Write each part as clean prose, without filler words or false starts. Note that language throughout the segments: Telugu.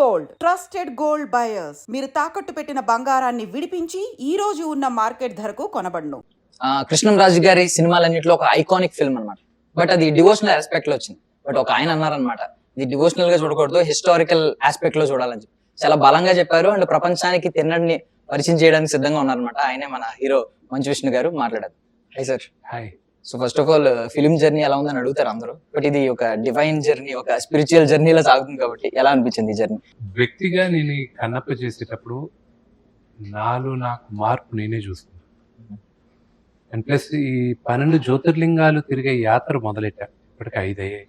గోల్డ్ ట్రస్టెడ్ గోల్డ్ బయర్స్ మీరు తాకట్టు పెట్టిన బంగారాన్ని విడిపించి ఈ రోజు ఉన్న మార్కెట్ ధరకు కొనబడును. కృష్ణంరాజు గారి సినిమాలన్నింటిలో ఒక ఐకానిక్ ఫిల్మ్ అన్నమాట. బట్ అది డివోషనల్ ఆస్పెక్ట్ లో వచ్చింది. బట్ ఒక ఆయన అన్నారనమాట, ఇది డివోషనల్ గా చూడకూడదు, హిస్టారికల్ ఆస్పెక్ట్ లో చూడాలని చెప్పి చాలా బలంగా చెప్పారు. అండ్ ప్రపంచానికి తిన్నడిని పరిచయం చేయడానికి సిద్ధంగా ఉన్నారనమాట. ఆయనే మన హీరో మంచు విష్ణు గారు. మాట్లాడారు. High sir. Hi. So first of all film journey ఎలా ఉందని అడుగుతారు అందరూ. బట్ ఇది ఒక డివైన్ జర్నీ, ఒక స్పిరిచువల్ జర్నీలో సాగుతుంది కాబట్టి ఎలా అనిపించింది ఈ జర్నీ? వ్యక్తిగా నేను ఈ కన్నప్ప చేసేటప్పుడు నాకు మార్పు నేనే చూసుకున్నాను. అండ్ ప్లస్ ఈ 12 జ్యోతిర్లింగాలు తిరిగే యాత్ర మొదలెట్టా. ఇప్పటికి 5 అయ్యాయి.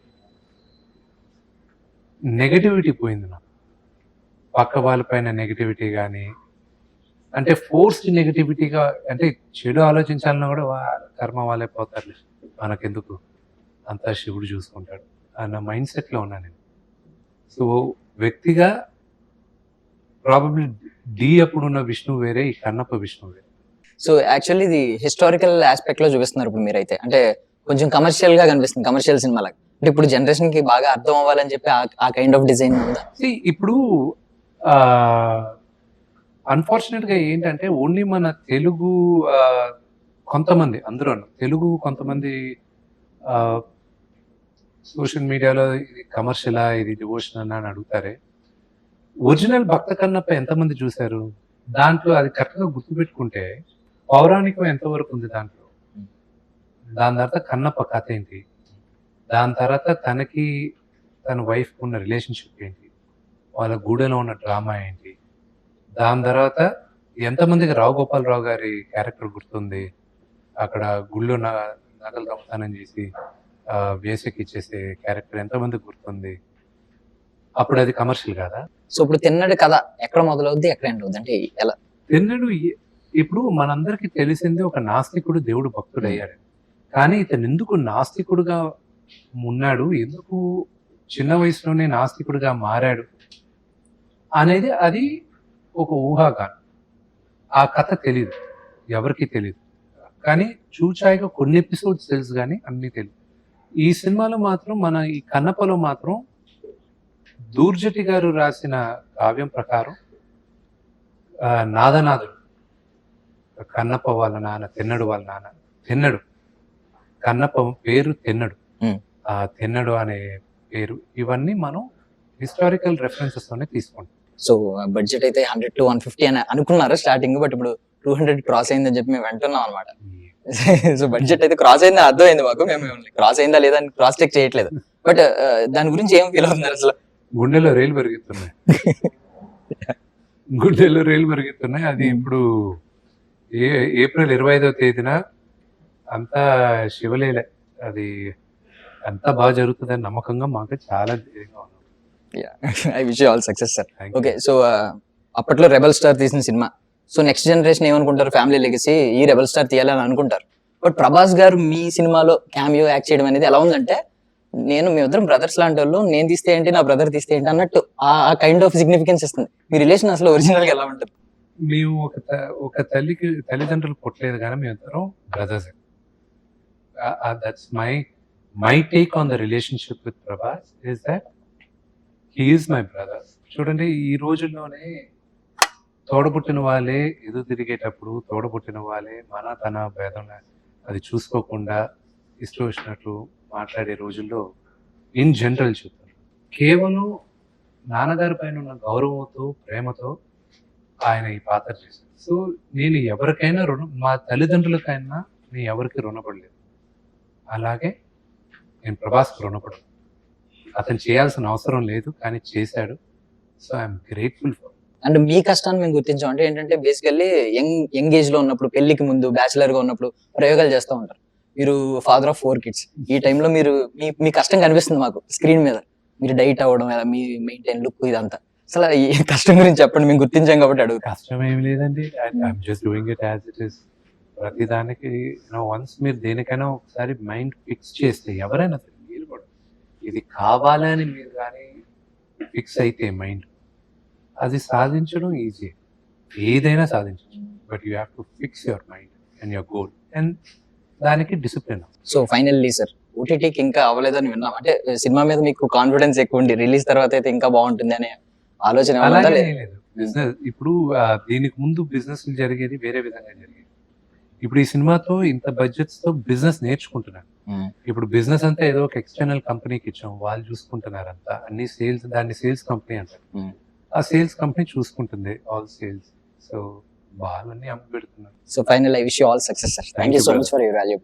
నెగటివిటీ పోయింది నాకు. పక్క వాళ్ళపైన నెగటివిటీ కానీ, అంటే ఫోర్స్డ్ నెగటివిటీగా, అంటే చెడు ఆలోచించాలన్నా కూడా కర్మ వాళ్ళే పోతారు, మనకెందుకు, అంతా శివుడు చూసుకుంటాడు అన్న మైండ్ సెట్లో ఉన్నా నేను. సో వ్యక్తిగా ప్రాబబ్లీ అప్పుడున్న విష్ణు వేరే, ఈ కన్నప్ప విష్ణు వేరే. సో యాక్చువల్లీ ఇది హిస్టారికల్ ఆస్పెక్ట్ లో చూపిస్తున్నారు ఇప్పుడు మీరైతే. అంటే కొంచెం కమర్షియల్ గా కనిపిస్తుంది, కమర్షియల్ సినిమా లాగా. అంటే ఇప్పుడు జనరేషన్ కి బాగా అర్థం అవ్వాలని చెప్పి ఆ కైండ్ ఆఫ్ డిజైన్ ఉందా? ఇప్పుడు అన్ఫార్చునేట్ గా ఏంటంటే ఓన్లీ మన తెలుగు కొంతమంది, అందరూ తెలుగు కొంతమంది సోషల్ మీడియాలో ఇది కమర్షియలా, ఇది డివోషన్ అని అడుగుతారే. ఒరిజినల్ భక్త కన్నప్ప ఎంతమంది చూశారు? దాంట్లో అది కరెక్ట్ గా గుర్తుపెట్టుకుంటే పౌరాణికం ఎంతవరకు ఉంది దాంట్లో. దాని తర్వాత కన్నప్ప కథ ఏంటి, దాని తర్వాత తనకి తన వైఫ్ ఉన్న రిలేషన్షిప్ ఏంటి, వాళ్ళ గూడెలో ఉన్న డ్రామా ఏంటి, దాని తర్వాత ఎంతమందికి రావు గోపాలరావు గారి క్యారెక్టర్ గుర్తుంది, అక్కడ గుళ్ళో నగలు దొంగతనం చేసి వేసకి ఇచ్చేసే క్యారెక్టర్ ఎంతమందికి గుర్తుంది. అప్పుడు అది కమర్షియల్ కాదా? సో ఇప్పుడు తిన్నడు కథ ఎక్కడ మొదలవుద్ది, ఎక్కడ ఎండ్ అవుద్ది, అంటే ఎలా? తిన్నడు ఇప్పుడు మనందరికి తెలిసింది, ఒక నాస్తికుడు దేవుడు భక్తుడు అయ్యాడు. కానీ ఇతను ఎందుకు నాస్తికుడుగా ఉన్నాడు, ఎందుకు చిన్న వయసులోనే నాస్తికుడిగా మారాడు అనేది అది ఒక ఊహాగానం. ఆ కథ తెలియదు, ఎవరికి తెలియదు. కానీ చూచాయిగా కొన్ని ఎపిసోడ్స్ తెలుసు, కానీ అన్ని తెలియదు. ఈ సినిమాలో మాత్రం, మన ఈ కన్నప్పలో మాత్రం దూర్జటి గారు రాసిన కావ్యం ప్రకారం నాదనాథుడు, కన్నప్ప వాళ్ళ నాన్న, తిన్నడు వాళ్ళ నాన్న, తిన్నడు, కన్నప్ప పేరు తిన్నడు, ఆ తిన్నడు అనే పేరు, ఇవన్నీ మనం హిస్టారికల్ రెఫరెన్సెస్ తోనే తీసుకుంటాం. సో బడ్జెట్ అయితే 100 to 150 అని అనుకున్నారు స్టార్టింగ్, బట్ ఇప్పుడు 200 క్రాస్ అయిందని చెప్పి మేము వింటున్నాం అనమాట. సో బడ్జెట్ అయితే క్రాస్ అయిందని అర్థమైంది మాకు. మేము క్రాస్ అయిందా లేదా అని క్రాస్ చెక్ చేయట్లేదు. బట్ దాని గురించి ఏం ఫీల్ అవుతున్నారు అసలు? గుండెలో రైలు పెరుగుతున్నాయి, గుండెలో రైలు పెరుగుతున్నాయి. అది ఇప్పుడు ఏప్రిల్ 25వ తేదీన అంతా శివలీలే, అది అంతా బాగా జరుగుతుందని నమ్మకంగా మాకు చాలా ధైర్యంగా ఉంది. I wish you all success sir. Okay, so అప్పట్లో రెబల్ స్టార్ తీసిన సినిమా. సో నెక్స్ట్ జనరేషన్ ఏమనుకుంటారు, ఫ్యామిలీ లెగసీ ఈ రెబల్ స్టార్ తీయాలని అనుకుంటారు. బట్ ప్రభాస్ గారు మీ సినిమాలో క్యామియో యాక్ట్ చేయడం అనేది ఎలా ఉందంటే, మీ ఇద్దరం బ్రదర్స్ లాంటి వాళ్ళు, నేను తీస్తే ఏంటి, నా బ్రదర్ తీస్తే ఏంటి అన్నట్టు ఆ కైండ్ ఆఫ్ సిగ్నిఫికెన్స్ ఇస్తుంది. మీ రిలేషన్ అసలు ఒరిజినల్ గా ఎలా ఉంటుంది? మేము ఒక తల్లిదండ్రులు పుట్టలేదు, కానీ మేము ఇద్దరం brothers. That's my take on the relationship with Prabhas is that he is my brother. చూడండి, ఈ రోజుల్లోనే తోడబుట్టిన వాళ్ళే ఎదురు తిరిగేటప్పుడు, తోడబుట్టిన వాళ్ళే తన భేదం అది చూసుకోకుండా ఇష్టం వచ్చినట్లు మాట్లాడే రోజుల్లో ఇన్ జనరల్ చెప్తాను, కేవలం నాన్నగారి పైన ఉన్న గౌరవంతో, ప్రేమతో ఆయన ఈ పాత్ర చేశారు. సో నేను ఎవరికైనా మా తల్లిదండ్రులకైనా నేను ఎవరికి రుణపడలేదు. అలాగే నేను ప్రభాస్కి రుణపడను. అతను చేయాల్సిన అవసరం లేదు, కానీ చేశాడు. So I'm grateful for. And మీ కష్టాన్ని మేము గుర్తించాం అంటే ఏంటంటే, బేసికల్లీ యంగ్ ఏజ్ లో ఉన్నప్పుడు, పెళ్లికి ముందు, బ్యాచులర్ గా ఉన్నప్పుడు ప్రయోగాలు చేస్తూ ఉంటారు. మీరు ఫాదర్ ఆఫ్ 4 kids. ఈ టైంలో మీ కష్టం కనిపిస్తుంది మాకు స్క్రీన్ మీద. మీరు డైట్ అవ్వడం, మీ మెయింటైన్ లుక్, ఇదంతా అసలు ఈ కష్టం గురించి చెప్పండి, మేము గుర్తించాం కాబట్టి అడుగు. కష్టం ఏమి లేదండి, I'm just doing it as it is. ప్రతిదానికి వన్స్ మీరు దేనికైనా ఒకసారి మైండ్ ఫిక్స్ చేస్తే, ఎవరైనా సరే మీరు కూడా ఇది కావాలని మీరు కానీ ఫిక్స్ అయితే మైండ్, అది సాధించడం ఈజీ, ఏదైనా సాధించవచ్చు. But you have to fix your mind and your goal, and దానికి డిసిప్లిన్. సో ఫైనల్లీ సార్, ఓటీటీకి ఇంకా అవ్వలేదని విన్నాం. అంటే సినిమా మీద మీకు కాన్ఫిడెన్స్ ఎక్కువ ఉండి, రిలీజ్ తర్వాత అయితే ఇంకా బాగుంటుంది అనే ఆలోచన ఏమన్నా ఉందా? అలాగే లేదా? లేదు. బిజినెస్ ఇప్పుడు దీనికి ముందు బిజినెస్ జరిగేది వేరే విధంగా జరిగేది. ఇప్పుడు ఈ సినిమాతో ఇంత బడ్జెట్స్ తో బిజినెస్ నేర్చుకుంటున్నాను. ఉమ్. ఇప్పుడు బిజినెస్ అంతా ఏదో ఒక ఎక్స్టర్నల్ కంపెనీకి ఇచ్చాం, వాళ్ళు చూసుకుంటున్నారు అంతా అన్ని సేల్స్, దాన్ని సేల్స్ కంపెనీ అంటారు. ఉమ్. ఆ సేల్స్ కంపెనీ చూసుకుంటుంది ఆల్ సేల్స్. సో వాళ్ళన్నీ అమ్మి పెడుతున్నారు. So final I wish you all success sir. Thank you so much for your value.